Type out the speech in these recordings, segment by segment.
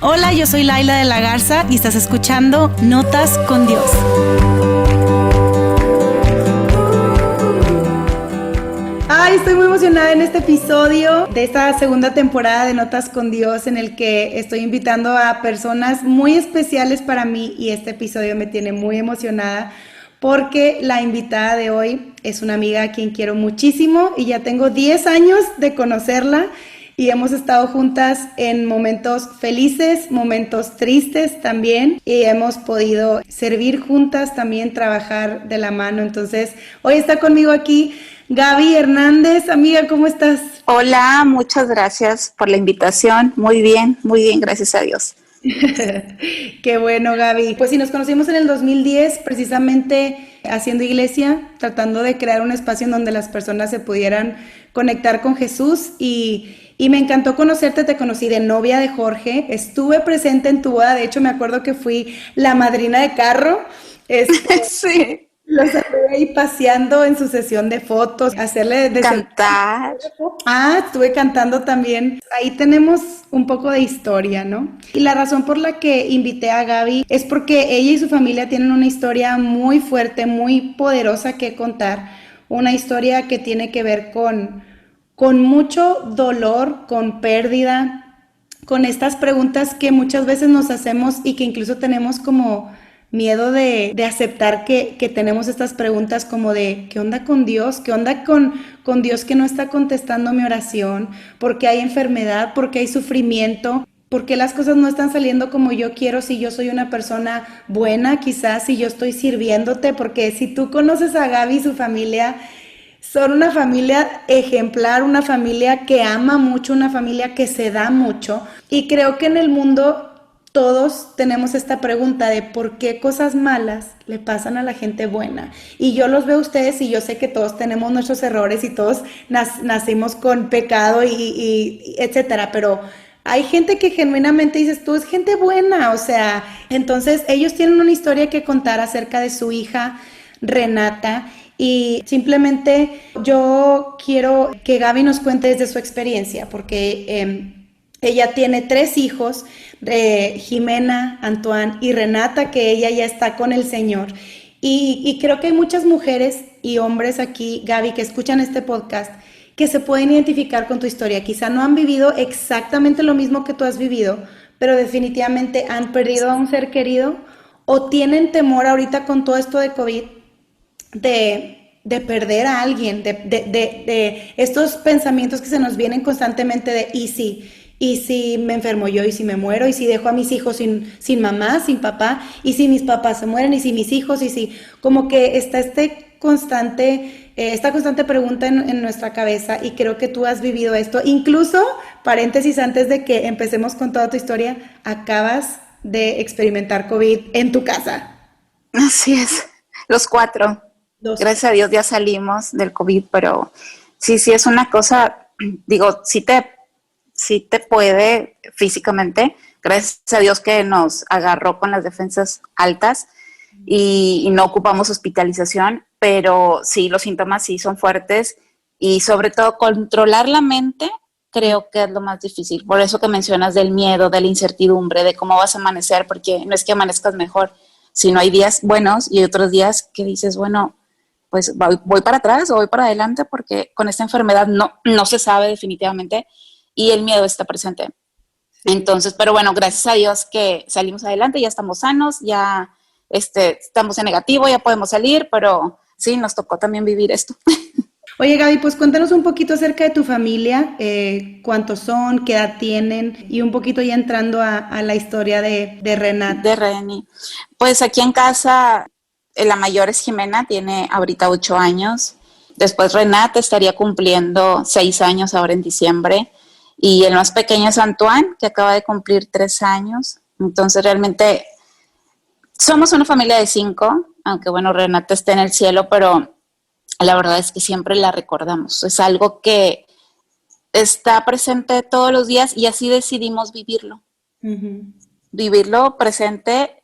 Hola, yo soy Laila de la Garza y estás escuchando Notas con Dios. Ay, estoy muy emocionada en este episodio de esta segunda temporada de Notas con Dios, en el que estoy invitando a personas muy especiales para mí, y este episodio me tiene muy emocionada porque la invitada de hoy es una amiga a quien quiero muchísimo y ya tengo 10 años de conocerla. Y hemos estado juntas en momentos felices, momentos tristes también, y hemos podido servir juntas, también trabajar de la mano. Entonces, hoy está conmigo aquí Gaby Hernández. Amiga, ¿cómo estás? Hola, muchas gracias por la invitación. Muy bien, gracias a Dios. Qué bueno, Gaby. Pues sí, nos conocimos en el 2010, precisamente haciendo iglesia, tratando de crear un espacio en donde las personas se pudieran conectar con Jesús, y me encantó conocerte. Te conocí de novia de Jorge, estuve presente en tu boda, de hecho me acuerdo que fui la madrina de carro. Sí, Los anduve ahí paseando en su sesión de fotos, hacerle de celular. cantar. Estuve cantando también. Ahí tenemos un poco de historia, ¿no? Y la razón por la que invité a Gaby es porque ella y su familia tienen una historia muy fuerte, muy poderosa que contar. Una historia que tiene que ver con mucho dolor, con pérdida, con estas preguntas que muchas veces nos hacemos y que incluso tenemos como miedo de aceptar que tenemos estas preguntas, como de ¿qué onda con Dios? ¿Qué onda con Dios que no está contestando mi oración? ¿Por qué hay enfermedad? ¿Por qué hay sufrimiento? ¿Por qué las cosas no están saliendo como yo quiero si yo soy una persona buena? Quizás si yo estoy sirviéndote, porque si tú conoces a Gaby y su familia, son una familia ejemplar, una familia que ama mucho, una familia que se da mucho. Y creo que en el mundo todos tenemos esta pregunta de por qué cosas malas le pasan a la gente buena. Y yo los veo a ustedes y yo sé que todos tenemos nuestros errores y todos nacimos con pecado y etcétera, pero hay gente que genuinamente dices tú, es gente buena, o sea, entonces ellos tienen una historia que contar acerca de su hija Renata, y simplemente yo quiero que Gaby nos cuente desde su experiencia, porque ella tiene 3 hijos, Jimena, Antoine y Renata, que ella ya está con el Señor. Y creo que hay muchas mujeres y hombres aquí, Gaby, que escuchan este podcast, que se pueden identificar con tu historia. Quizá no han vivido exactamente lo mismo que tú has vivido, pero definitivamente han perdido a un ser querido o tienen temor ahorita con todo esto de COVID de perder a alguien, de estos pensamientos que se nos vienen constantemente de y si me enfermo yo, y si me muero, y si dejo a mis hijos sin mamá, sin papá, y si mis papás se mueren, y si mis hijos, y si como que está esta constante pregunta en nuestra cabeza, y creo que tú has vivido esto. Incluso, paréntesis antes de que empecemos con toda tu historia, acabas de experimentar COVID en tu casa. Así es, los 4. Dos. Gracias a Dios ya salimos del COVID, pero sí es una cosa, digo, sí te puede físicamente, gracias a Dios que nos agarró con las defensas altas y no ocupamos hospitalización, pero sí, los síntomas sí son fuertes y sobre todo controlar la mente creo que es lo más difícil. Por eso que mencionas del miedo, de la incertidumbre, de cómo vas a amanecer, porque no es que amanezcas mejor, sino hay días buenos y otros días que dices, bueno, pues voy para atrás o voy para adelante porque con esta enfermedad no se sabe definitivamente y el miedo está presente. Sí. Entonces, pero bueno, gracias a Dios que salimos adelante, ya estamos sanos, ya estamos en negativo, ya podemos salir, pero sí, nos tocó también vivir esto. Oye, Gaby, pues cuéntanos un poquito acerca de tu familia, cuántos son, qué edad tienen, y un poquito ya entrando a la historia de De Renata. Reni. Pues aquí en casa, la mayor es Jimena, tiene ahorita 8 años. Después Renata estaría cumpliendo 6 años ahora en diciembre. Y el más pequeño es Antoine, que acaba de cumplir 3 años. Entonces realmente somos una familia de 5, aunque bueno, Renata está en el cielo, pero la verdad es que siempre la recordamos. Es algo que está presente todos los días y así decidimos vivirlo. Ujú. Vivirlo presente,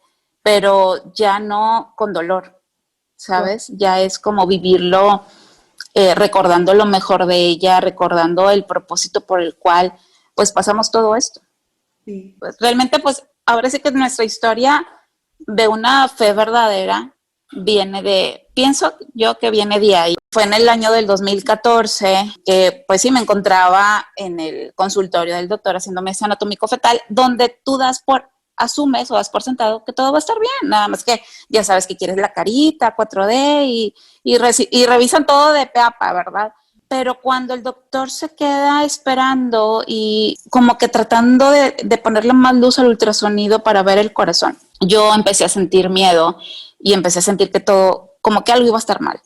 pero ya no con dolor, Wow. ¿sabes? Ya es como vivirlo recordando lo mejor de ella, recordando el propósito por el cual pues pasamos todo esto. Sí. Pues realmente, pues ahora sí que nuestra historia de una fe verdadera viene de, pienso yo que viene de ahí. Fue en el año del 2014 que pues sí me encontraba en el consultorio del doctor haciéndome ese anatómico fetal, donde tú asumes o das por sentado que todo va a estar bien, nada más que ya sabes que quieres la carita, 4D y revisan todo de pe a pa, ¿verdad? Pero cuando el doctor se queda esperando y como que tratando de ponerle más luz al ultrasonido para ver el corazón, yo empecé a sentir miedo y empecé a sentir que todo, como que algo iba a estar mal.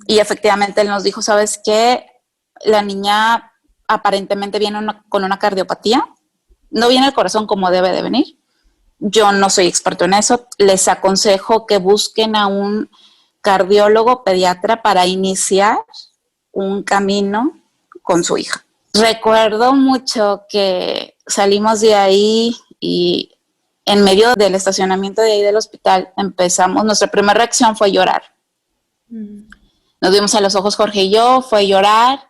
Y efectivamente él nos dijo, ¿sabes qué? La niña aparentemente viene con una cardiopatía, no viene el corazón como debe de venir. Yo no soy experto en eso, les aconsejo que busquen a un cardiólogo pediatra para iniciar un camino con su hija. Recuerdo mucho que salimos de ahí y en medio del estacionamiento de ahí del hospital nuestra primera reacción fue llorar. Nos vimos a los ojos Jorge y yo, fue llorar,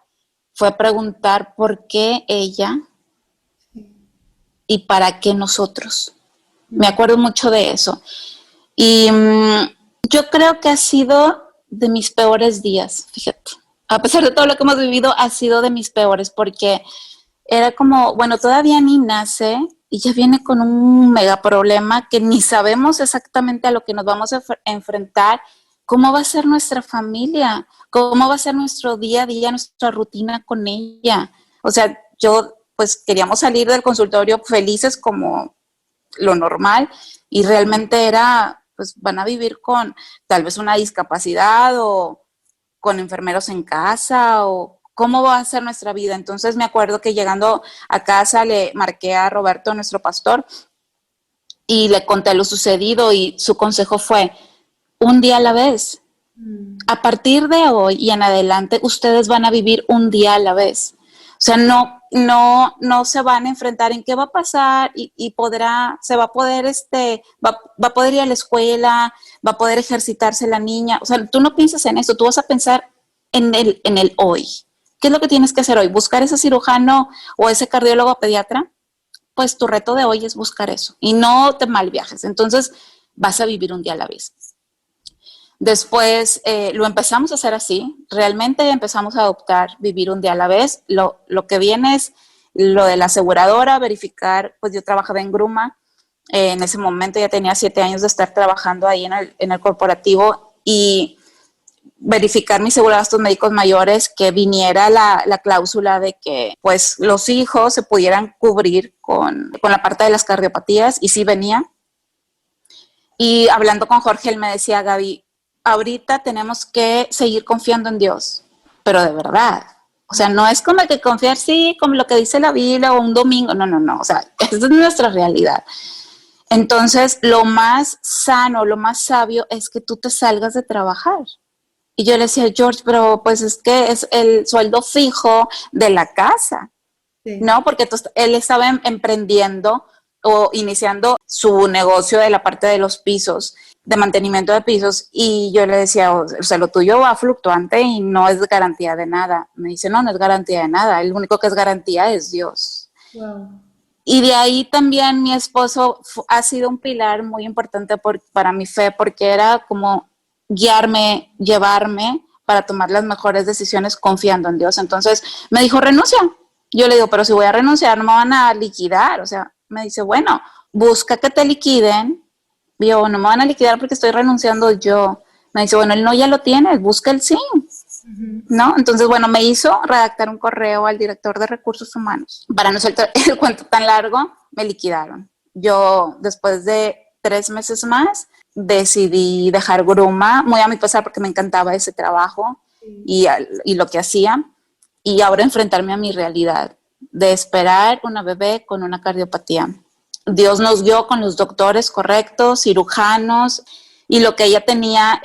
fue preguntar por qué ella y para qué nosotros. Me acuerdo mucho de eso. Y yo creo que ha sido de mis peores días, fíjate. A pesar de todo lo que hemos vivido, ha sido de mis peores, porque era como, bueno, todavía ni nace y ya viene con un mega problema que ni sabemos exactamente a lo que nos vamos a enfrentar. ¿Cómo va a ser nuestra familia? ¿Cómo va a ser nuestro día a día, nuestra rutina con ella? O sea, yo pues queríamos salir del consultorio felices como lo normal y realmente era, pues van a vivir con tal vez una discapacidad o con enfermeros en casa o cómo va a ser nuestra vida. Entonces me acuerdo que llegando a casa le marqué a Roberto, nuestro pastor, y le conté lo sucedido y su consejo fue, un día a la vez. A partir de hoy y en adelante, ustedes van a vivir un día a la vez. O sea, no se van a enfrentar en qué va a pasar se va a poder, va a poder ir a la escuela, va a poder ejercitarse la niña. O sea, tú no piensas en eso, tú vas a pensar en el hoy. ¿Qué es lo que tienes que hacer hoy? ¿Buscar ese cirujano o ese cardiólogo pediatra? Pues tu reto de hoy es buscar eso y no te mal viajes. Entonces vas a vivir un día a la vez. Después lo empezamos a hacer así, realmente empezamos a adoptar vivir un día a la vez. Lo que viene es lo de la aseguradora, verificar, pues yo trabajaba en Gruma, en ese momento ya tenía 7 años de estar trabajando ahí en el corporativo y verificar mis seguros médicos mayores, que viniera la cláusula de que pues los hijos se pudieran cubrir con la parte de las cardiopatías y sí venía. Y hablando con Jorge, él me decía, Gaby, ahorita tenemos que seguir confiando en Dios, pero de verdad. O sea, no es como que confiar, sí, como lo que dice la Biblia o un domingo. No. O sea, esa es nuestra realidad. Entonces, lo más sano, lo más sabio es que tú te salgas de trabajar. Y yo le decía, George, pero pues es que es el sueldo fijo de la casa, sí. ¿No? Porque él estaba emprendiendo o iniciando su negocio de la parte de los pisos, de mantenimiento de pisos, y yo le decía, o sea, lo tuyo va fluctuante y no es garantía de nada. Me dice, no es garantía de nada, el único que es garantía es Dios. Wow. Y de ahí también mi esposo ha sido un pilar muy importante para mi fe, porque era como guiarme, llevarme para tomar las mejores decisiones confiando en Dios. Entonces me dijo, renuncia. Yo le digo, pero si voy a renunciar no me van a liquidar. O sea, me dice, bueno, busca que te liquiden. Yo, no me van a liquidar porque estoy renunciando yo. Me dice, bueno, el no ya lo tienes, busca el sí. ¿No? Entonces, bueno, me hizo redactar un correo al director de recursos humanos. Para no soltar el cuento tan largo, me liquidaron. Yo, después de 3 meses más, decidí dejar Gruma, muy a mi pesar porque me encantaba ese trabajo y lo que hacía, y ahora enfrentarme a mi realidad de esperar una bebé con una cardiopatía. Dios nos guió con los doctores correctos, cirujanos, y lo que ella tenía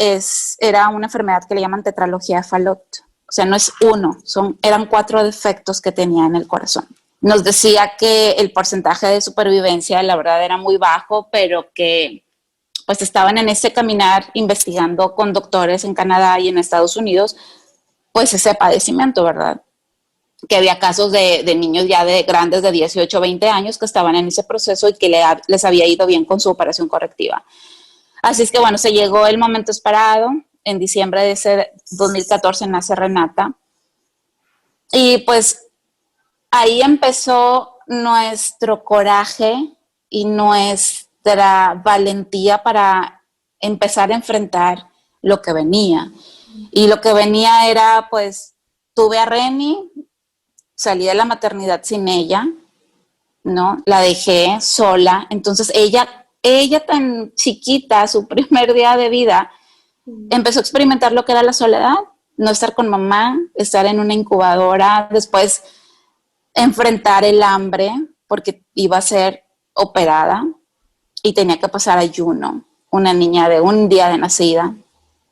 era una enfermedad que le llaman tetralogía de Fallot. O sea, no es uno, eran 4 defectos que tenía en el corazón. Nos decía que el porcentaje de supervivencia, la verdad, era muy bajo, pero que pues estaban en ese caminar investigando con doctores en Canadá y en Estados Unidos, pues ese padecimiento, ¿verdad? que había casos de niños ya de grandes de 18 20 años que estaban en ese proceso y que les había ido bien con su operación correctiva. Así es que bueno, se llegó el momento esperado. En diciembre de ese 2014 nace Renata. Y pues ahí empezó nuestro coraje y nuestra valentía para empezar a enfrentar lo que venía. Y lo que venía era, pues, tuve a Reni, salí de la maternidad sin ella, ¿no? La dejé sola. Entonces ella tan chiquita, su primer día de vida, empezó a experimentar lo que era la soledad, no estar con mamá, estar en una incubadora, después enfrentar el hambre porque iba a ser operada y tenía que pasar ayuno, una niña de un día de nacida,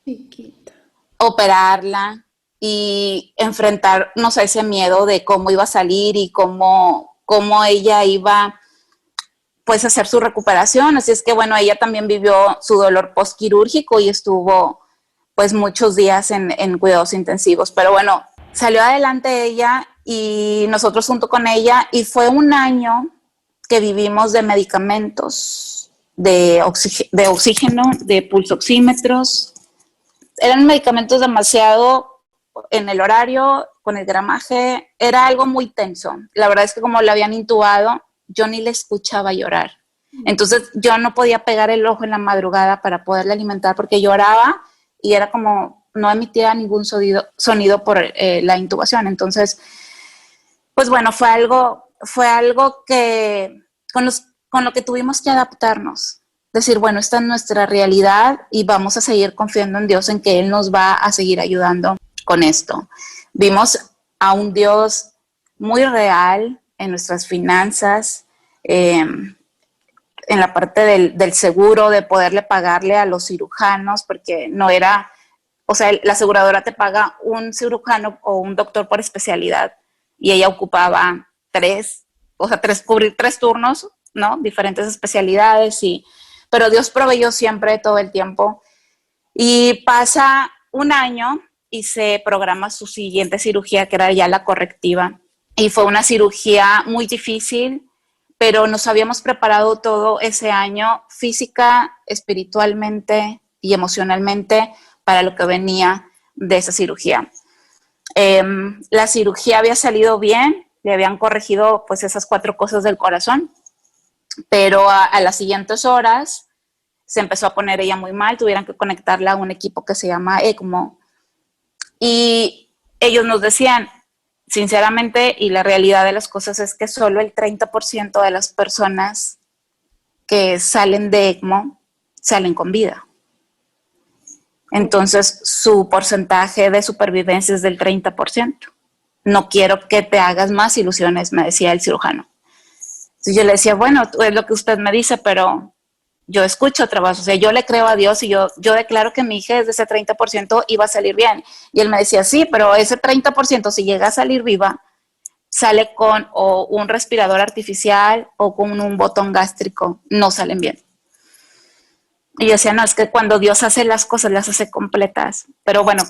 Chiquita. operarla y enfrentarnos a ese miedo de cómo iba a salir y cómo ella iba pues a hacer su recuperación. Así es que bueno, ella también vivió su dolor postquirúrgico y estuvo pues muchos días en cuidados intensivos, pero bueno, salió adelante ella y nosotros junto con ella, y fue un año que vivimos de medicamentos, de oxígeno, de pulsoxímetros. Eran medicamentos demasiado en el horario, con el gramaje, era algo muy tenso. La verdad es que como la habían intubado, yo ni le escuchaba llorar. Entonces yo no podía pegar el ojo en la madrugada para poderla alimentar porque lloraba y era como no emitía ningún sonido por la intubación. Entonces, pues bueno, fue algo que con lo que tuvimos que adaptarnos. Decir, bueno, esta es nuestra realidad y vamos a seguir confiando en Dios, en que Él nos va a seguir ayudando con esto. Vimos a un Dios muy real en nuestras finanzas, en la parte del seguro, de poderle pagarle a los cirujanos, porque no era, o sea, la aseguradora te paga un cirujano o un doctor por especialidad y ella ocupaba cubrir tres turnos, ¿no? Diferentes especialidades, pero Dios proveyó siempre, todo el tiempo. Y pasa un año y se programa su siguiente cirugía, que era ya la correctiva. Y fue una cirugía muy difícil, pero nos habíamos preparado todo ese año física, espiritualmente y emocionalmente para lo que venía de esa cirugía. La cirugía había salido bien, le habían corregido pues esas 4 cosas del corazón, pero a las siguientes horas se empezó a poner ella muy mal, tuvieron que conectarla a un equipo que se llama ECMO, y ellos nos decían, sinceramente, y la realidad de las cosas es que solo el 30% de las personas que salen de ECMO salen con vida. Entonces, su porcentaje de supervivencia es del 30%. No quiero que te hagas más ilusiones, me decía el cirujano. Entonces yo le decía, bueno, es lo que usted me dice, pero yo escucho otra voz. O sea, yo le creo a Dios y yo declaro que mi hija desde ese 30% iba a salir bien. Y él me decía, sí, pero ese 30%, si llega a salir viva, sale con o un respirador artificial o con un botón gástrico. No salen bien. Y yo decía, no, es que cuando Dios hace las cosas, las hace completas. Pero bueno,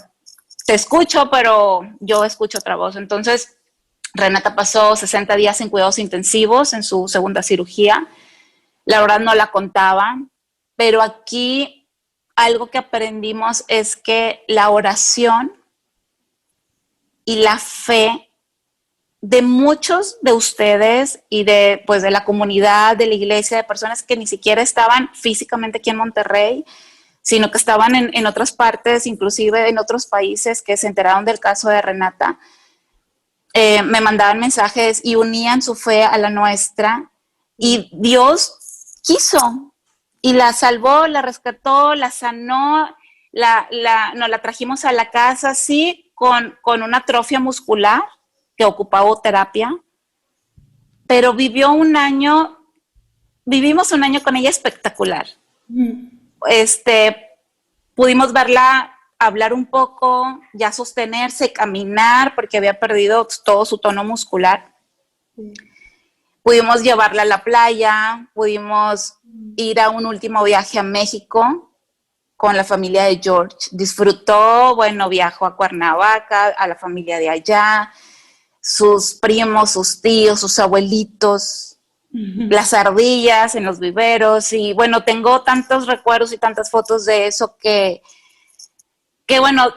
te escucho, pero yo escucho otra voz. Entonces, Renata pasó 60 días en cuidados intensivos en su segunda cirugía. La verdad no la contaba, pero aquí algo que aprendimos es que la oración y la fe de muchos de ustedes y de la comunidad, de la iglesia, de personas que ni siquiera estaban físicamente aquí en Monterrey, sino que estaban en otras partes, inclusive en otros países que se enteraron del caso de Renata, me mandaban mensajes y unían su fe a la nuestra, y Dios quiso y la salvó, la rescató, la sanó, nos la trajimos a la casa, sí, con una atrofia muscular que ocupaba terapia, pero vivimos un año con ella espectacular. Pudimos verla hablar un poco, ya sostenerse, caminar, porque había perdido todo su tono muscular. Pudimos llevarla a la playa, pudimos ir a un último viaje a México con la familia de George. Disfrutó, bueno, viajó a Cuernavaca, a la familia de allá. sus primos, sus tíos, sus abuelitos, las ardillas en los viveros, y bueno, tengo tantos recuerdos y tantas fotos de eso que bueno,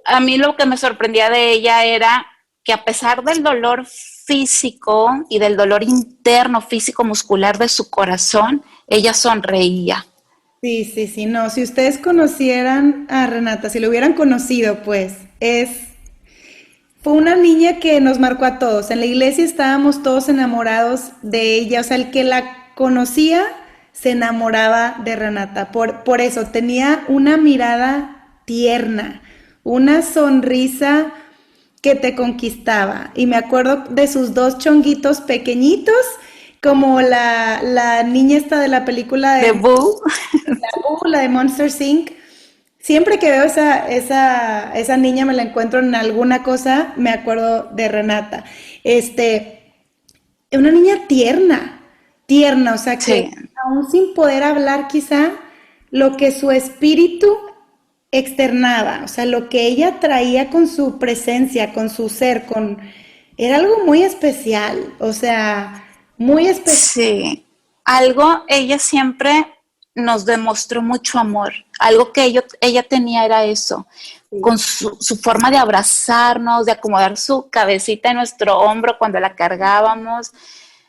a mí lo que me sorprendía de ella era que a pesar del dolor físico y del dolor interno, físico, muscular de su corazón, ella sonreía. Sí, sí, sí, no, si ustedes conocieran a Renata, si lo hubieran conocido, pues fue una niña que nos marcó a todos. En la iglesia estábamos todos enamorados de ella, o sea, el que la conocía se enamoraba de Renata. Por eso tenía una mirada tierna, una sonrisa que te conquistaba. Y me acuerdo de sus dos chonguitos pequeñitos, como la niña esta de la película De de Boo. la de Monster Inc. Siempre que veo esa niña, me la encuentro en alguna cosa, me acuerdo de Renata. Este, una niña tierna, tierna, o sea que Sí, aún sin poder hablar quizá, lo que su espíritu externaba, o sea, lo que ella traía con su presencia, con su ser, era algo muy especial, o sea, muy especial. sí. Ella siempre nos demostró mucho amor. Algo que ella tenía era eso, con su forma de abrazarnos, de acomodar su cabecita en nuestro hombro cuando la cargábamos,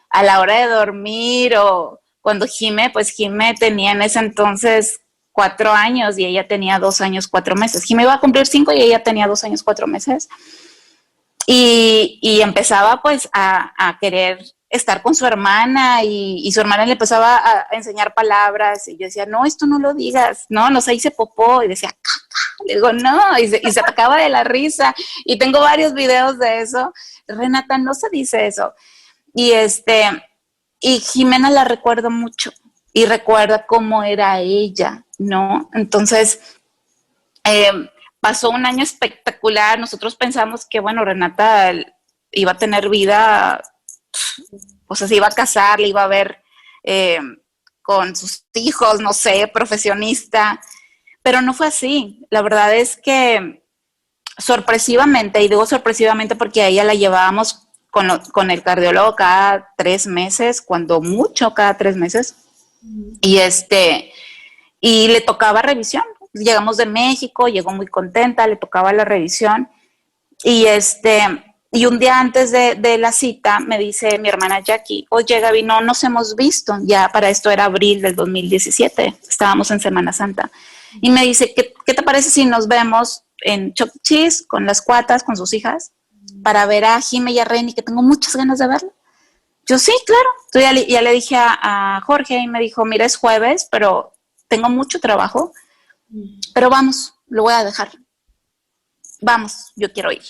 a la hora de dormir, o cuando pues Jime tenía en ese entonces 4 años y ella tenía 2 años, 4 meses. Jime iba a cumplir 5 y ella tenía 2 años, 4 meses. Y empezaba pues a querer estar con su hermana, y su hermana le empezaba a enseñar palabras, y yo decía, no, esto no lo digas, no se dice popó, y decía, caca, le digo, no, y se atacaba de la risa, y tengo varios videos de eso. Renata, no se dice eso. Y y Jimena la recuerdo mucho, y recuerda cómo era ella, ¿no? Entonces, eh, pasó un año espectacular. Nosotros pensamos que, bueno, Renata iba a tener vida, o sea, se iba a casar, le iba a ver eh, con sus hijos, no sé, profesionista, pero no fue así. La verdad es que sorpresivamente, y digo sorpresivamente porque a ella la llevábamos con el cardiólogo cada 3 meses, cuando mucho, cada 3 meses, y y le tocaba revisión. Llegamos de México, llegó muy contenta, le tocaba la revisión, y y un día antes de la cita me dice mi hermana Jackie, oye Gaby, no nos hemos visto, ya para esto era abril del 2017, estábamos en Semana Santa, y me dice, ¿qué te parece si nos vemos en Chuck E. Cheese con las cuatas, con sus hijas, para ver a Jime y a Reni, que tengo muchas ganas de verlo? Yo sí, claro. Entonces ya le dije a Jorge, y me dijo, mira, es jueves, pero tengo mucho trabajo, pero vamos, lo voy a dejar. Vamos, yo quiero ir.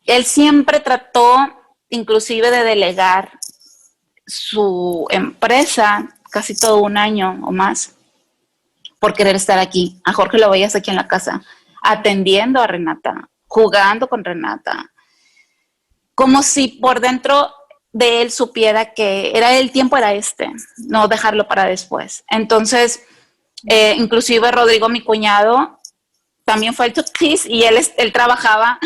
Él siempre trató inclusive de delegar su empresa casi todo un año o más por querer estar aquí. A Jorge lo veías aquí en la casa, atendiendo a Renata, jugando con Renata, como si por dentro de él supiera que el tiempo era no dejarlo para después. Entonces, inclusive Rodrigo, mi cuñado, también fue al Chuchis, y él trabajaba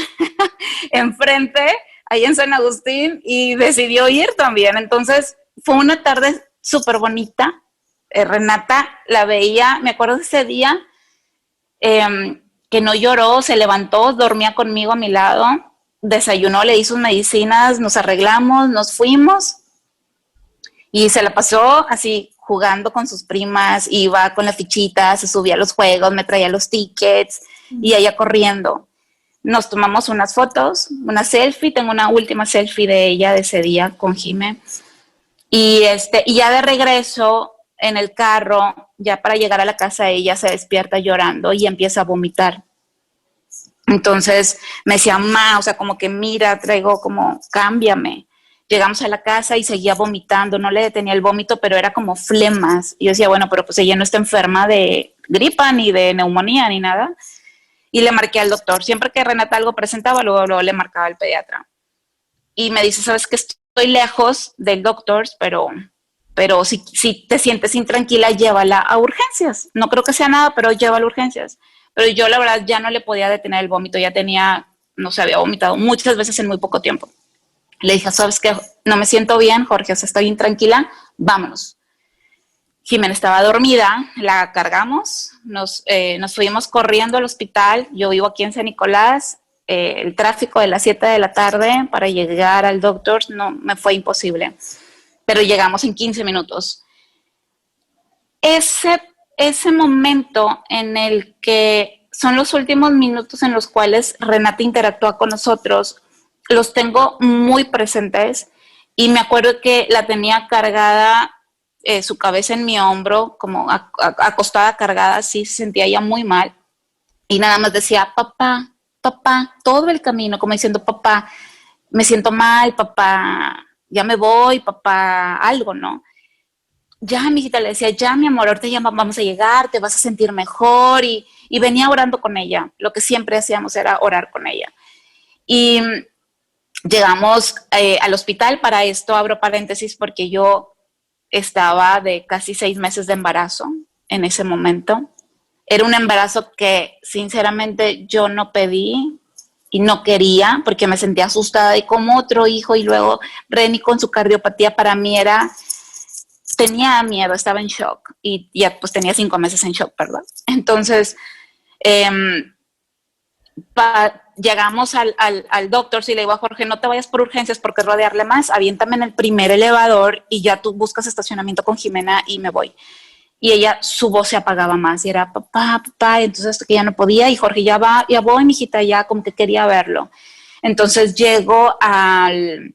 enfrente, ahí en San Agustín, y decidió ir también. Entonces, fue una tarde súper bonita. Renata la veía, me acuerdo de ese día, que no lloró, se levantó, dormía conmigo a mi lado, desayunó, le di sus medicinas, nos arreglamos, nos fuimos, y se la pasó así jugando con sus primas, iba con la fichita, se subía a los juegos, me traía los tickets, y ella corriendo. Nos tomamos unas fotos, una selfie, tengo una última selfie de ella de ese día con Jime. Y ya de regreso en el carro, ya para llegar a la casa, ella se despierta llorando y empieza a vomitar. Entonces me decía, ma, o sea, como que mira, traigo como, cámbiame. Llegamos a la casa y seguía vomitando, no le detenía el vómito, pero era como flemas. Y yo decía, bueno, pero pues ella no está enferma de gripa, ni de neumonía, ni nada. Y le marqué al doctor. Siempre que Renata algo presentaba, luego le marcaba al pediatra. Y me dice, sabes que estoy lejos del doctor, pero si te sientes intranquila, llévala a urgencias. No creo que sea nada, pero llévala a urgencias. Pero yo la verdad ya no le podía detener el vómito, ya tenía, no sé, había vomitado muchas veces en muy poco tiempo. Le dije, ¿sabes qué? No me siento bien, Jorge, o sea, estoy intranquila, vámonos. Jimena estaba dormida, la cargamos, nos fuimos corriendo al hospital. Yo vivo aquí en San Nicolás. El tráfico de las 7 de la tarde para llegar al doctor no me fue imposible, pero llegamos en 15 minutos. Ese momento en el que son los últimos minutos en los cuales Renata interactúa con nosotros, los tengo muy presentes y me acuerdo que la tenía cargada, su cabeza en mi hombro, como acostada cargada, así, se sentía ella muy mal y nada más decía, papá, papá, todo el camino, como diciendo, papá, me siento mal, papá, ya me voy, papá, algo, ¿no? Ya, mi hijita, le decía, ya, mi amor, ahorita ya vamos a llegar, te vas a sentir mejor, y venía orando con ella. Lo que siempre hacíamos era orar con ella. Y llegamos al hospital. Para esto abro paréntesis porque yo estaba de casi 6 meses de embarazo en ese momento. Era un embarazo que sinceramente yo no pedí y no quería porque me sentía asustada y como otro hijo, y luego Reni con su cardiopatía para mí era, tenía miedo, estaba en shock y ya pues tenía 5 meses en shock, ¿verdad? Entonces llegamos al doctor y le digo a Jorge, no te vayas por urgencias porque es rodearle más, aviéntame en el primer elevador y ya tú buscas estacionamiento con Jimena y me voy. Y ella, su voz se apagaba más y era papá, papá, y entonces hasta que ya no podía y Jorge, ya voy, mijita, ya como que quería verlo. Entonces llego al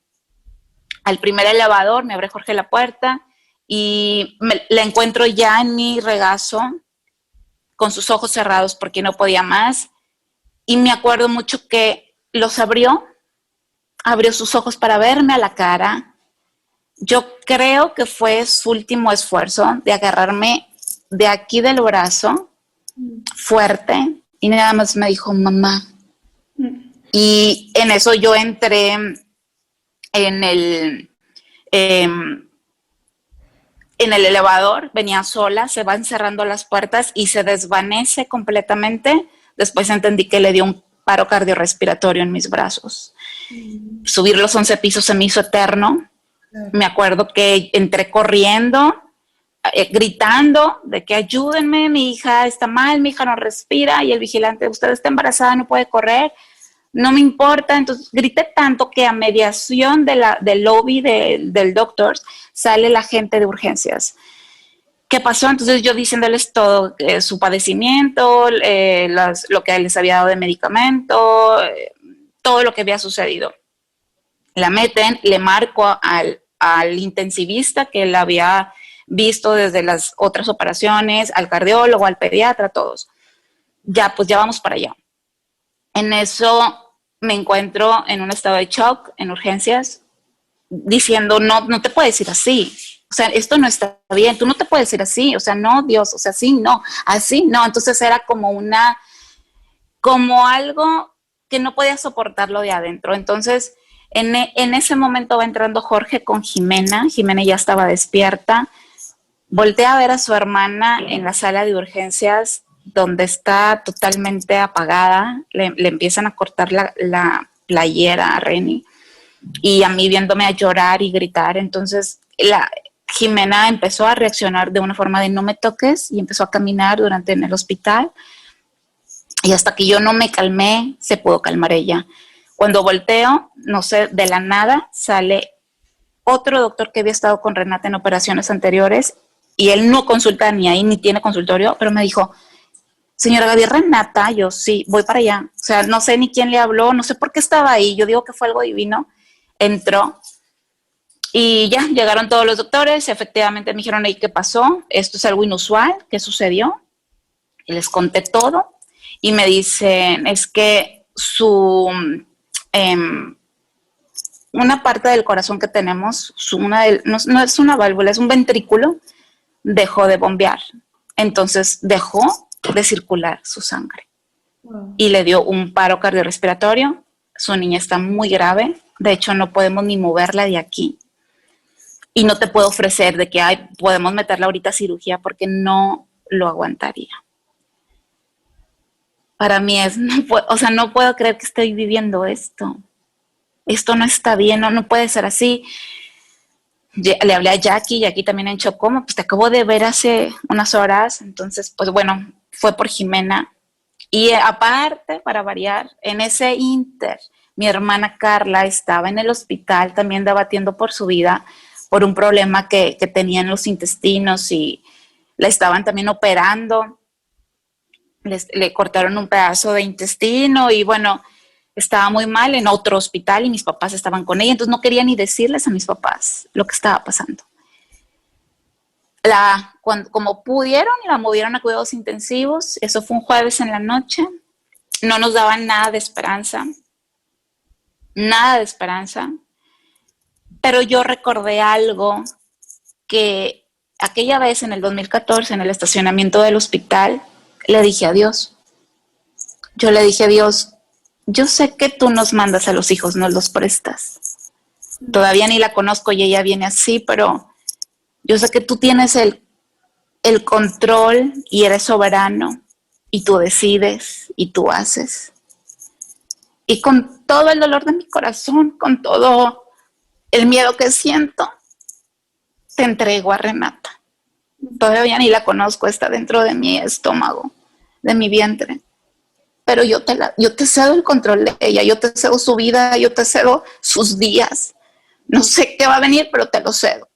primer elevador, me abre Jorge la puerta y la encuentro ya en mi regazo con sus ojos cerrados porque no podía más. Y me acuerdo mucho que los abrió sus ojos para verme a la cara. Yo creo que fue su último esfuerzo de agarrarme de aquí del brazo fuerte y nada más me dijo, mamá. Y en eso yo entré en el elevador, venía sola, se van cerrando las puertas y se desvanece completamente. Después entendí que le dio un paro cardiorrespiratorio en mis brazos. Subir los 11 pisos se me hizo eterno. Me acuerdo que entré corriendo, gritando de que ayúdenme, mi hija está mal, mi hija no respira, y el vigilante, usted está embarazada, no puede correr, no me importa. Entonces grité tanto que a mediación del lobby del doctor sale la gente de urgencias. ¿Qué pasó? Entonces yo diciéndoles todo, su padecimiento, lo que les había dado de medicamento, todo lo que había sucedido. La meten, le marco al intensivista que la había visto desde las otras operaciones, al cardiólogo, al pediatra, todos. Ya, pues ya vamos para allá. En eso me encuentro en un estado de shock, en urgencias, diciendo, no te puedes ir así. O sea, esto no está bien, tú no te puedes ir así, o sea, no, Dios, o sea, sí, no, así, no. Entonces era como algo que no podía soportarlo de adentro. Entonces, en ese momento va entrando Jorge con Jimena ya estaba despierta, voltea a ver a su hermana en la sala de urgencias, donde está totalmente apagada, le empiezan a cortar la playera a Reni, y a mí viéndome a llorar y gritar. Entonces, Jimena empezó a reaccionar de una forma de no me toques y empezó a caminar en el hospital y hasta que yo no me calmé, se pudo calmar ella. Cuando volteo, no sé, de la nada sale otro doctor que había estado con Renata en operaciones anteriores y él no consulta ni ahí ni tiene consultorio, pero me dijo, señora Gaby, Renata. Yo sí, voy para allá. O sea, no sé ni quién le habló, no sé por qué estaba ahí, yo digo que fue algo divino. Entró y ya llegaron todos los doctores, efectivamente me dijeron, ¿y qué pasó? Esto es algo inusual, ¿qué sucedió? Y les conté todo y me dicen, es que una parte del corazón que tenemos, no es una válvula, es un ventrículo, dejó de bombear. Entonces dejó de circular su sangre. Wow. Y le dio un paro cardiorrespiratorio. Su niña está muy grave. De hecho, no podemos ni moverla de aquí. Y no te puedo ofrecer de que podemos meterla ahorita a cirugía porque no lo aguantaría. Para mí no puedo creer que estoy viviendo esto. esto no está bien, no puede ser así. Le hablé a Jackie también en shock, ¿cómo? Pues te acabo de ver hace unas horas. Entonces, pues bueno, fue por Jimena. Y aparte, para variar, en ese inter, mi hermana Carla estaba en el hospital también debatiendo por su vida, por un problema que tenía en los intestinos, y la estaban también operando. Le cortaron un pedazo de intestino y bueno, estaba muy mal en otro hospital y mis papás estaban con ella, entonces no quería ni decirles a mis papás lo que estaba pasando. Como pudieron, la movieron a cuidados intensivos. Eso fue un jueves en la noche. No nos daban nada de esperanza, pero yo recordé algo que aquella vez en el 2014, en el estacionamiento del hospital, le dije a Dios. Yo le dije a Dios, yo sé que tú nos mandas a los hijos, nos los prestas. Todavía ni la conozco y ella viene así, pero yo sé que tú tienes el control y eres soberano y tú decides y tú haces. Y con todo el dolor de mi corazón, con todo el miedo que siento, te entrego a Renata. Todavía ni la conozco, está dentro de mi estómago, de mi vientre. Pero yo te cedo el control de ella, yo te cedo su vida, yo te cedo sus días. No sé qué va a venir, pero te lo cedo.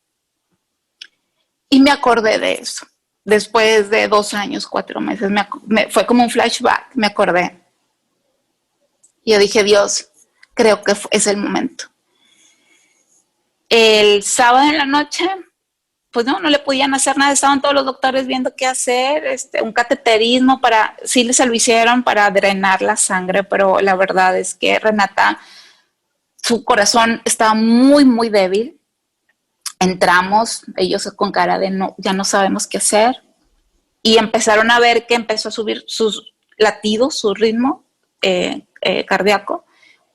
Y me acordé de eso. Después de 2 años, 4 meses, fue como un flashback, me acordé. Y yo dije, Dios, creo que es el momento. El sábado en la noche, pues no le podían hacer nada, estaban todos los doctores viendo qué hacer, un cateterismo sí se lo hicieron para drenar la sangre, pero la verdad es que Renata, su corazón estaba muy, muy débil. Entramos, ellos con cara de ya no sabemos qué hacer, y empezaron a ver que empezó a subir sus latidos, su ritmo cardíaco,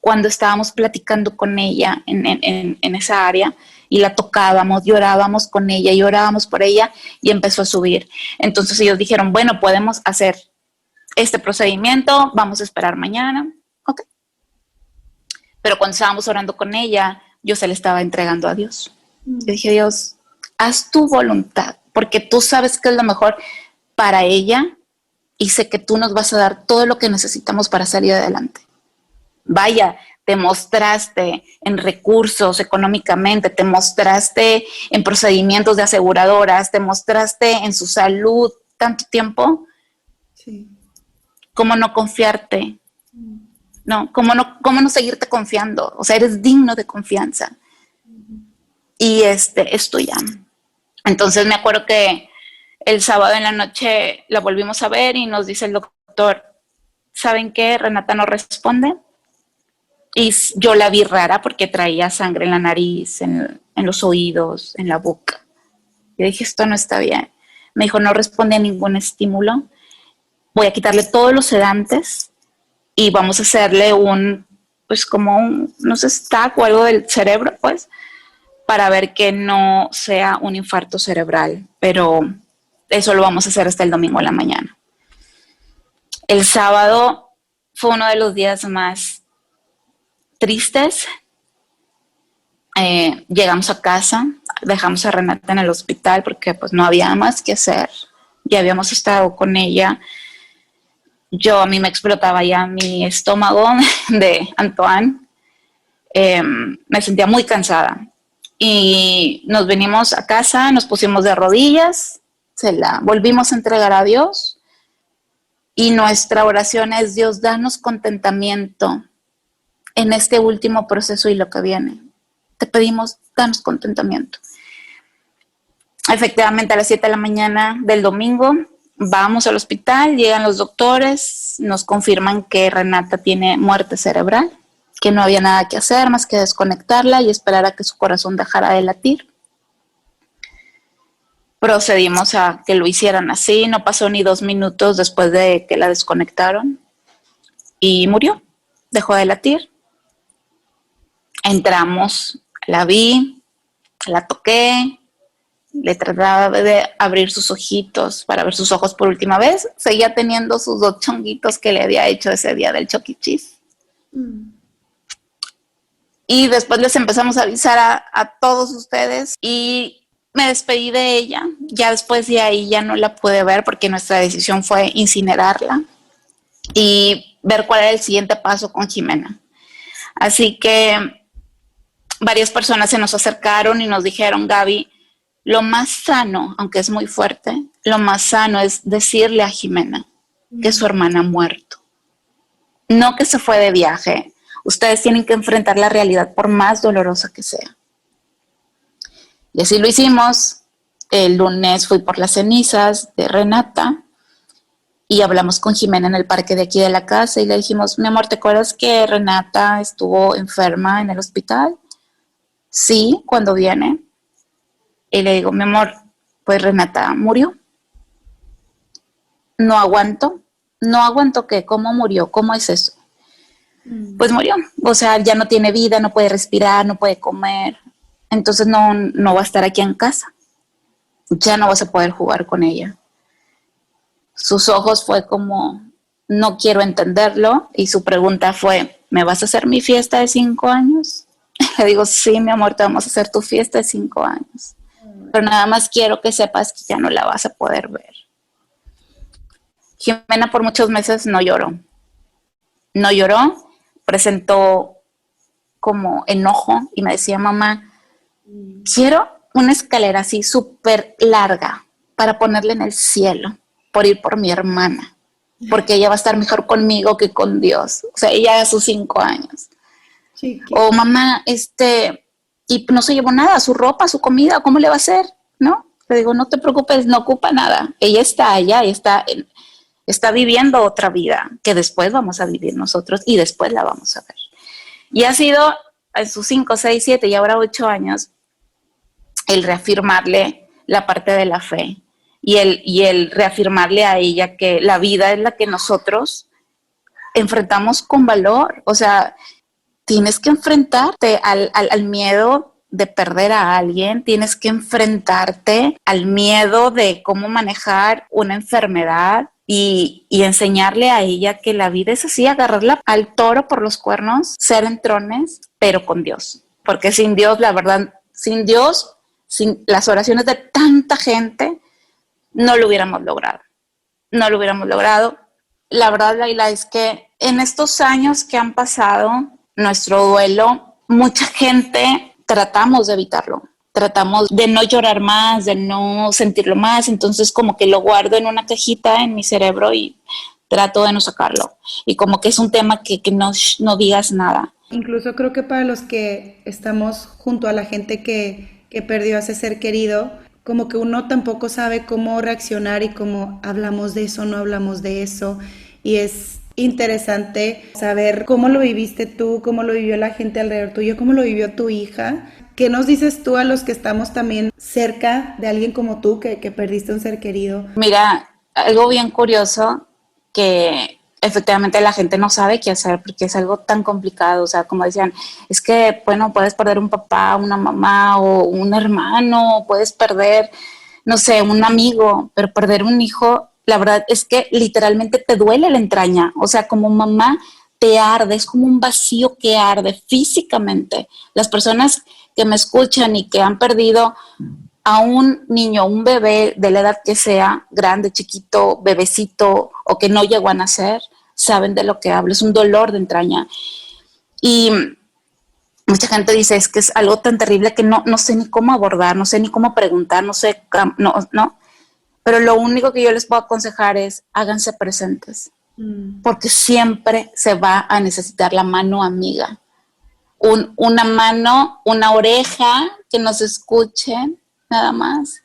cuando estábamos platicando con ella en esa área, y la tocábamos, llorábamos con ella, llorábamos por ella, y empezó a subir. Entonces ellos dijeron, bueno, podemos hacer este procedimiento, vamos a esperar mañana. Ok. Pero cuando estábamos orando con ella, yo se le estaba entregando a Dios. Yo dije, Dios, haz tu voluntad, porque tú sabes que es lo mejor para ella, y sé que tú nos vas a dar todo lo que necesitamos para salir adelante. Vaya, te mostraste en recursos económicamente, te mostraste en procedimientos de aseguradoras, te mostraste en su salud tanto tiempo. Sí. ¿Cómo no confiarte? No, ¿cómo no seguirte confiando? O sea, eres digno de confianza. Y es tuya. Entonces me acuerdo que el sábado en la noche la volvimos a ver y nos dice el doctor, ¿saben qué? Renata no responde. Y yo la vi rara porque traía sangre en la nariz, en los oídos, en la boca. Yo dije, esto no está bien. Me dijo, no responde a ningún estímulo. Voy a quitarle todos los sedantes y vamos a hacerle no sé, TAC o algo del cerebro, pues, para ver que no sea un infarto cerebral. Pero eso lo vamos a hacer hasta el domingo en la mañana. El sábado fue uno de los días más tristes. Llegamos a casa, dejamos a Renata en el hospital porque pues no había más que hacer. Ya habíamos estado con ella. A mí me explotaba ya mi estómago de Antoine. Me sentía muy cansada. Y nos venimos a casa, nos pusimos de rodillas, se la volvimos a entregar a Dios. Y nuestra oración es, Dios, danos contentamiento en este último proceso y lo que viene. Te pedimos, danos contentamiento. Efectivamente, a las 7 de la mañana del domingo, vamos al hospital, llegan los doctores, nos confirman que Renata tiene muerte cerebral, que no había nada que hacer más que desconectarla y esperar a que su corazón dejara de latir. Procedimos a que lo hicieran así, no pasó ni 2 minutos después de que la desconectaron y murió, dejó de latir. Entramos, la vi, la toqué, le trataba de abrir sus ojitos para ver sus ojos por última vez. Seguía teniendo sus 2 chonguitos que le había hecho ese día del Chuck E. Cheese. Y después les empezamos a avisar a todos ustedes y me despedí de ella. Ya después de ahí ya no la pude ver porque nuestra decisión fue incinerarla y ver cuál era el siguiente paso con Jimena. Así que varias personas se nos acercaron y nos dijeron, Gaby, lo más sano, aunque es muy fuerte, lo más sano es decirle a Jimena que su hermana ha muerto. No que se fue de viaje. Ustedes tienen que enfrentar la realidad por más dolorosa que sea. Y así lo hicimos. El lunes fui por las cenizas de Renata y hablamos con Jimena en el parque de aquí de la casa y le dijimos, mi amor, ¿te acuerdas que Renata estuvo enferma en el hospital? Sí, cuando viene. Y le digo, mi amor, pues Renata murió. No aguanto. No aguanto ¿qué? ¿Cómo murió? ¿Cómo es eso? Pues murió. O sea, ya no tiene vida, no puede respirar, no puede comer. Entonces no va a estar aquí en casa. Ya no vas a poder jugar con ella. Sus ojos fue como, no quiero entenderlo. Y su pregunta fue, ¿me vas a hacer mi fiesta de 5 años? Le digo, sí, mi amor, te vamos a hacer tu fiesta de 5 años. Pero nada más quiero que sepas que ya no la vas a poder ver. Jimena por muchos meses no lloró. No lloró, presentó como enojo y me decía, mamá, quiero una escalera así súper larga para ponerle en el cielo por ir por mi hermana, porque ella va a estar mejor conmigo que con Dios. O sea, ella a sus 5 años. O mamá, y no se llevó nada, su ropa, su comida, ¿cómo le va a hacer? ¿No? Le digo, no te preocupes, no ocupa nada. Ella está allá, está viviendo otra vida que después vamos a vivir nosotros y después la vamos a ver. Y ha sido en sus 5, 6, 7 y ahora 8 años el reafirmarle la parte de la fe y el reafirmarle a ella que la vida es la que nosotros enfrentamos con valor. O sea, tienes que enfrentarte al miedo de perder a alguien, tienes que enfrentarte al miedo de cómo manejar una enfermedad y enseñarle a ella que la vida es así, agarrarla al toro por los cuernos, ser entrones, pero con Dios. Porque sin Dios, la verdad, sin Dios, sin las oraciones de tanta gente, no lo hubiéramos logrado. No lo hubiéramos logrado. La verdad, Laila, es que en estos años que han pasado, nuestro duelo, mucha gente tratamos de evitarlo, tratamos de no llorar más, de no sentirlo más, entonces como que lo guardo en una cajita en mi cerebro y trato de no sacarlo. Y como que es un tema que no digas nada. Incluso creo que para los que estamos junto a la gente que perdió a ese ser querido, como que uno tampoco sabe cómo reaccionar y cómo hablamos de eso, no hablamos de eso. Y es interesante saber cómo lo viviste tú, cómo lo vivió la gente alrededor tuyo, cómo lo vivió tu hija. ¿Qué nos dices tú a los que estamos también cerca de alguien como tú que perdiste un ser querido? Mira, algo bien curioso que efectivamente la gente no sabe qué hacer porque es algo tan complicado. O sea, como decían, es que, bueno, puedes perder un papá, una mamá o un hermano, puedes perder, no sé, un amigo, pero perder un hijo, la verdad es que literalmente te duele la entraña. O sea, como mamá te arde, es como un vacío que arde físicamente. Las personas que me escuchan y que han perdido a un niño, un bebé de la edad que sea, grande, chiquito, bebecito o que no llegó a nacer, saben de lo que hablo. Es un dolor de entraña. Y mucha gente dice, es que es algo tan terrible que no sé ni cómo abordar, no sé ni cómo preguntar, no. Pero lo único que yo les puedo aconsejar es háganse presentes, porque siempre se va a necesitar la mano amiga. Una mano, una oreja que nos escuche, nada más,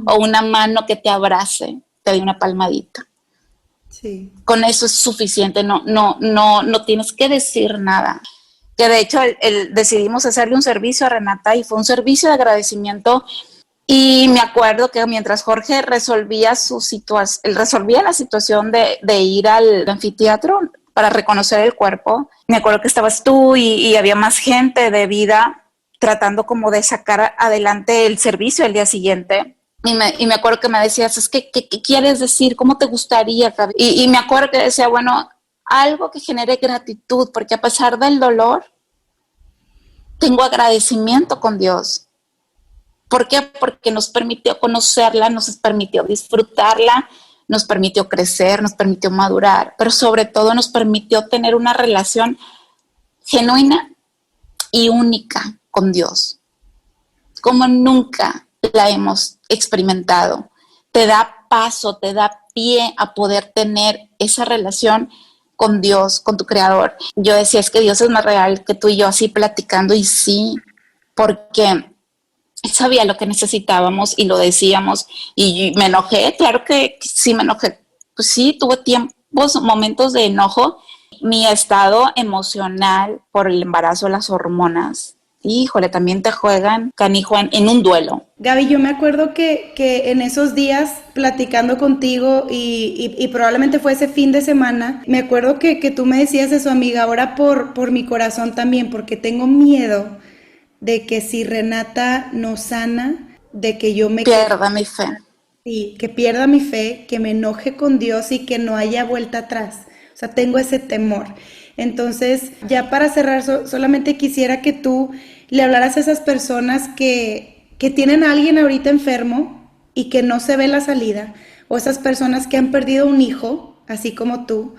o una mano que te abrace, te dé una palmadita. Sí. Con eso es suficiente, no tienes que decir nada. Que de hecho decidimos hacerle un servicio a Renata y fue un servicio de agradecimiento. Y me acuerdo que mientras Jorge resolvía él resolvía la situación de ir al anfiteatro para reconocer el cuerpo, me acuerdo que estabas tú y había más gente de vida tratando como de sacar adelante el servicio el día siguiente. Y me acuerdo que me decías, es que, ¿qué quieres decir? ¿Cómo te gustaría? Y me acuerdo que decía, bueno, algo que genere gratitud, porque a pesar del dolor, tengo agradecimiento con Dios. ¿Por qué? Porque nos permitió conocerla, nos permitió disfrutarla, nos permitió crecer, nos permitió madurar, pero sobre todo nos permitió tener una relación genuina y única con Dios, como nunca la hemos experimentado. Te da paso, te da pie a poder tener esa relación con Dios, con tu Creador. Yo decía, es que Dios es más real que tú y yo así platicando, y sí, porque Él sabía lo que necesitábamos y lo decíamos, y me enojé, claro que sí me enojé, pues sí, tuve tiempos, momentos de enojo. Mi estado emocional por el embarazo, las hormonas, híjole, también te juegan canijo en un duelo. Gaby, yo me acuerdo que en esos días platicando contigo y probablemente fue ese fin de semana, me acuerdo que tú me decías eso, amiga, ahora por mi corazón también, porque tengo miedo de que si Renata no sana, de que yo me quede, Pierda mi fe. sí, que pierda mi fe, que me enoje con Dios y que no haya vuelta atrás. O sea, tengo ese temor. Entonces, ya para cerrar, solamente quisiera que tú le hablaras a esas personas que tienen a alguien ahorita enfermo y que no se ve la salida, o esas personas que han perdido un hijo, así como tú,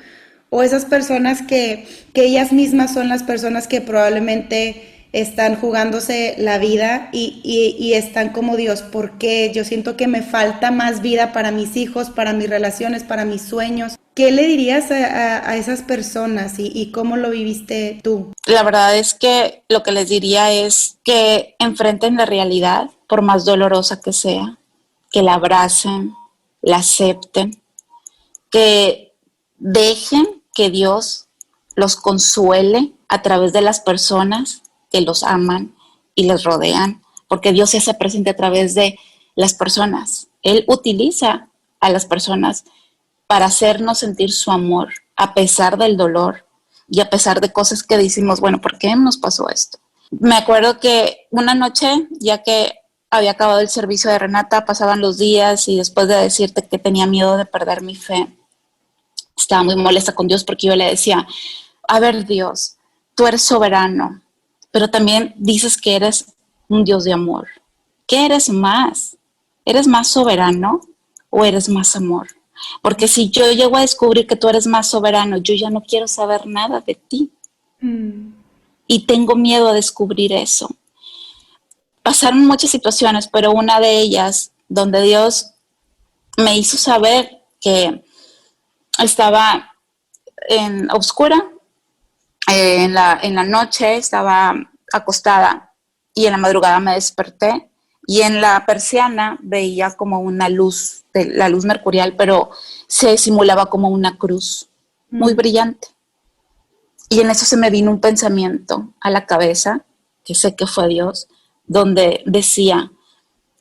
o esas personas que ellas mismas son las personas que probablemente están jugándose la vida y están como Dios, porque yo siento que me falta más vida para mis hijos, para mis relaciones, para mis sueños. ¿Qué le dirías a esas personas y cómo lo viviste tú? La verdad es que lo que les diría es que enfrenten la realidad, por más dolorosa que sea, que la abracen, la acepten, que dejen que Dios los consuele a través de las personas que los aman y les rodean, porque Dios se hace presente a través de las personas. Él utiliza a las personas para hacernos sentir su amor, a pesar del dolor y a pesar de cosas que decimos, bueno, ¿por qué nos pasó esto? Me acuerdo que una noche, ya que había acabado el servicio de Renata, pasaban los días y después de decirte que tenía miedo de perder mi fe, estaba muy molesta con Dios porque yo le decía, a ver Dios, tú eres soberano, pero también dices que eres un Dios de amor. ¿Qué eres más? ¿Eres más soberano o eres más amor? Porque si yo llego a descubrir que tú eres más soberano, yo ya no quiero saber nada de ti. Y tengo miedo a descubrir eso. Pasaron muchas situaciones, pero una de ellas donde Dios me hizo saber que estaba en oscura, en la noche estaba acostada y en la madrugada me desperté y en la persiana veía como una luz, la luz mercurial, pero se simulaba como una cruz muy brillante. Y en eso se me vino un pensamiento a la cabeza, que sé que fue Dios, donde decía,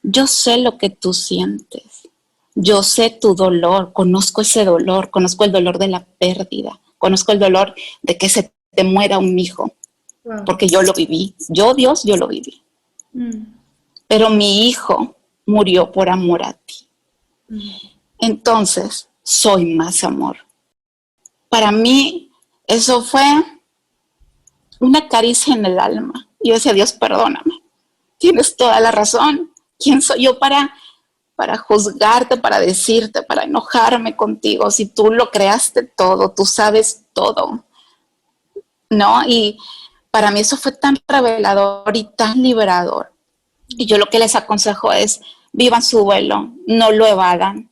yo sé lo que tú sientes, yo sé tu dolor, conozco ese dolor, conozco el dolor de la pérdida, conozco el dolor de que se te muera un hijo, Wow. porque yo lo viví, yo Dios, yo lo viví. Pero mi hijo murió por amor a ti. Entonces, soy más amor. Para mí, eso fue una caricia en el alma. Yo decía, Dios, perdóname, tienes toda la razón. ¿Quién soy yo para juzgarte, para decirte, para enojarme contigo? Si tú lo creaste todo, tú sabes todo, ¿no? Y para mí eso fue tan revelador y tan liberador. Y yo lo que les aconsejo es, vivan su duelo, no lo evadan,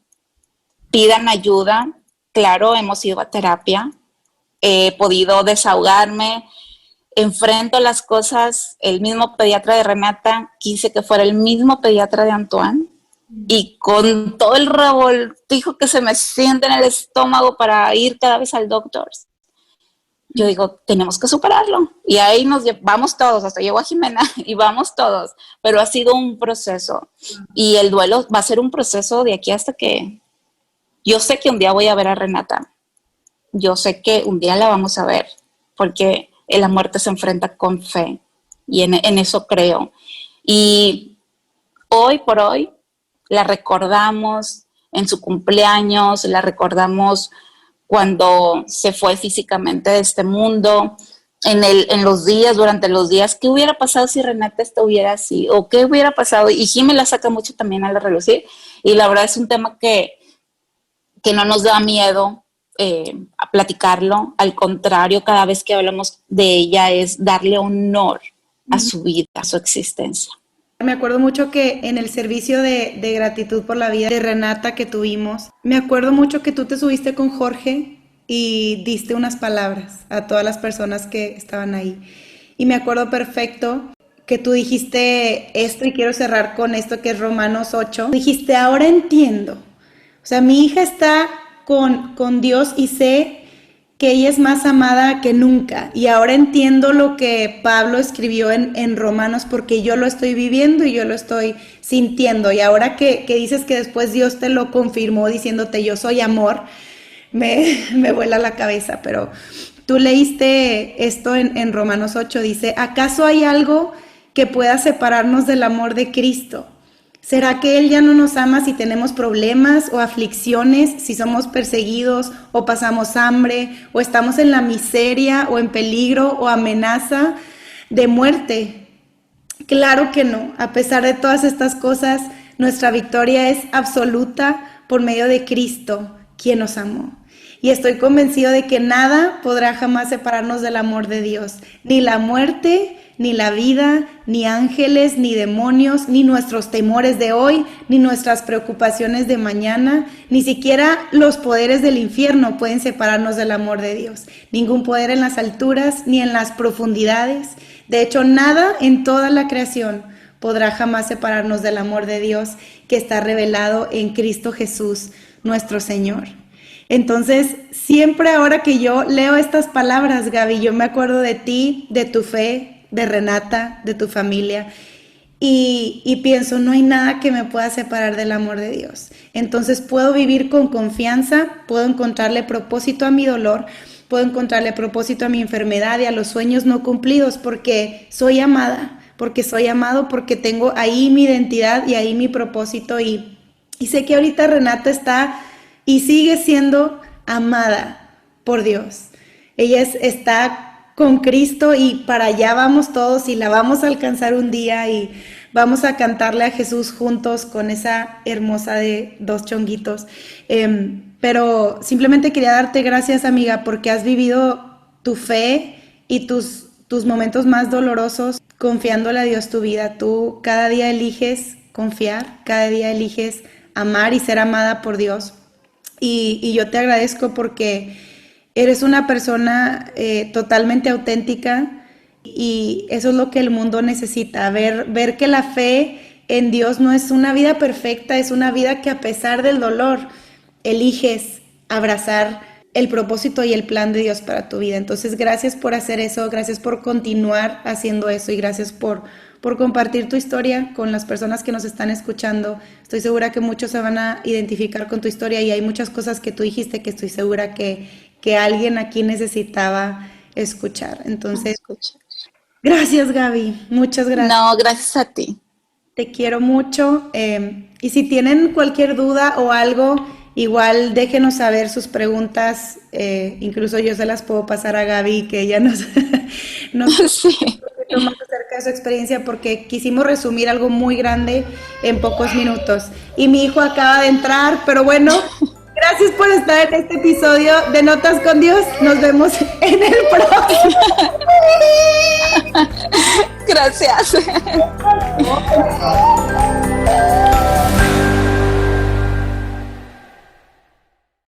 pidan ayuda. Claro, hemos ido a terapia, he podido desahogarme, enfrento las cosas. El mismo pediatra de Renata, quise que fuera el mismo pediatra de Antoine, y con todo el revoltijo que se me siente en el estómago para ir cada vez al doctor, yo digo, tenemos que superarlo. Y ahí nos vamos todos, hasta llegó a Jimena y vamos todos. Pero ha sido un proceso. Y el duelo va a ser un proceso de aquí hasta que... Yo sé que un día voy a ver a Renata. Yo sé que un día la vamos a ver. Porque la muerte se enfrenta con fe. Y en eso creo. Y hoy por hoy la recordamos en su cumpleaños, la recordamos cuando se fue físicamente de este mundo, durante los días, ¿qué hubiera pasado si Renata estuviera así? ¿O qué hubiera pasado? Y Jimmy la saca mucho también a la relucir. Y la verdad es un tema que no nos da miedo a platicarlo. Al contrario, cada vez que hablamos de ella es darle honor a su vida, a su existencia. Me acuerdo mucho que en el servicio de gratitud por la vida de Renata que tuvimos, me acuerdo mucho que tú te subiste con Jorge y diste unas palabras a todas las personas que estaban ahí. Y me acuerdo perfecto que tú dijiste esto, y quiero cerrar con esto que es Romanos 8. Dijiste, ahora entiendo. O sea, mi hija está con Dios y sé que ella es más amada que nunca. Y ahora entiendo lo que Pablo escribió en Romanos, porque yo lo estoy viviendo y yo lo estoy sintiendo. Y ahora que dices que después Dios te lo confirmó diciéndote yo soy amor, me vuela la cabeza. Pero tú leíste esto en Romanos 8, dice, ¿acaso hay algo que pueda separarnos del amor de Cristo? ¿Será que Él ya no nos ama si tenemos problemas o aflicciones, si somos perseguidos o pasamos hambre, o estamos en la miseria o en peligro o amenaza de muerte? Claro que no. A pesar de todas estas cosas, nuestra victoria es absoluta por medio de Cristo, quien nos amó. Y estoy convencido de que nada podrá jamás separarnos del amor de Dios, ni la muerte, ni la vida, ni ángeles, ni demonios, ni nuestros temores de hoy, ni nuestras preocupaciones de mañana, ni siquiera los poderes del infierno pueden separarnos del amor de Dios. Ningún poder en las alturas, ni en las profundidades. De hecho, nada en toda la creación podrá jamás separarnos del amor de Dios que está revelado en Cristo Jesús, nuestro Señor. Entonces, siempre ahora que yo leo estas palabras, Gaby, yo me acuerdo de ti, de tu fe, de Renata, de tu familia, y pienso, no hay nada que me pueda separar del amor de Dios. Entonces puedo vivir con confianza, puedo encontrarle propósito a mi dolor, puedo encontrarle propósito a mi enfermedad y a los sueños no cumplidos, porque soy amada, porque soy amado, porque tengo ahí mi identidad y ahí mi propósito, y sé que ahorita Renata está y sigue siendo amada por Dios. Ella está con Cristo y para allá vamos todos y la vamos a alcanzar un día y vamos a cantarle a Jesús juntos con esa hermosa de 2 chonguitos. Pero simplemente quería darte gracias, amiga, porque has vivido tu fe y tus momentos más dolorosos confiándole a Dios tu vida. Tú cada día eliges confiar, cada día eliges amar y ser amada por Dios. Y yo te agradezco porque eres una persona totalmente auténtica y eso es lo que el mundo necesita, ver que la fe en Dios no es una vida perfecta, es una vida que a pesar del dolor eliges abrazar el propósito y el plan de Dios para tu vida. Entonces, gracias por hacer eso, gracias por continuar haciendo eso y gracias por compartir tu historia con las personas que nos están escuchando. Estoy segura que muchos se van a identificar con tu historia y hay muchas cosas que tú dijiste que estoy segura que alguien aquí necesitaba escuchar. Entonces, gracias, Gaby, muchas gracias. No, gracias a ti. Te quiero mucho y si tienen cualquier duda o algo, igual déjenos saber sus preguntas, incluso yo se las puedo pasar a Gaby, que ella nos sí. más acerca de su experiencia porque quisimos resumir algo muy grande en pocos minutos. Y mi hijo acaba de entrar, pero bueno, gracias por estar en este episodio de Notas con Dios. Nos vemos en el próximo. Gracias.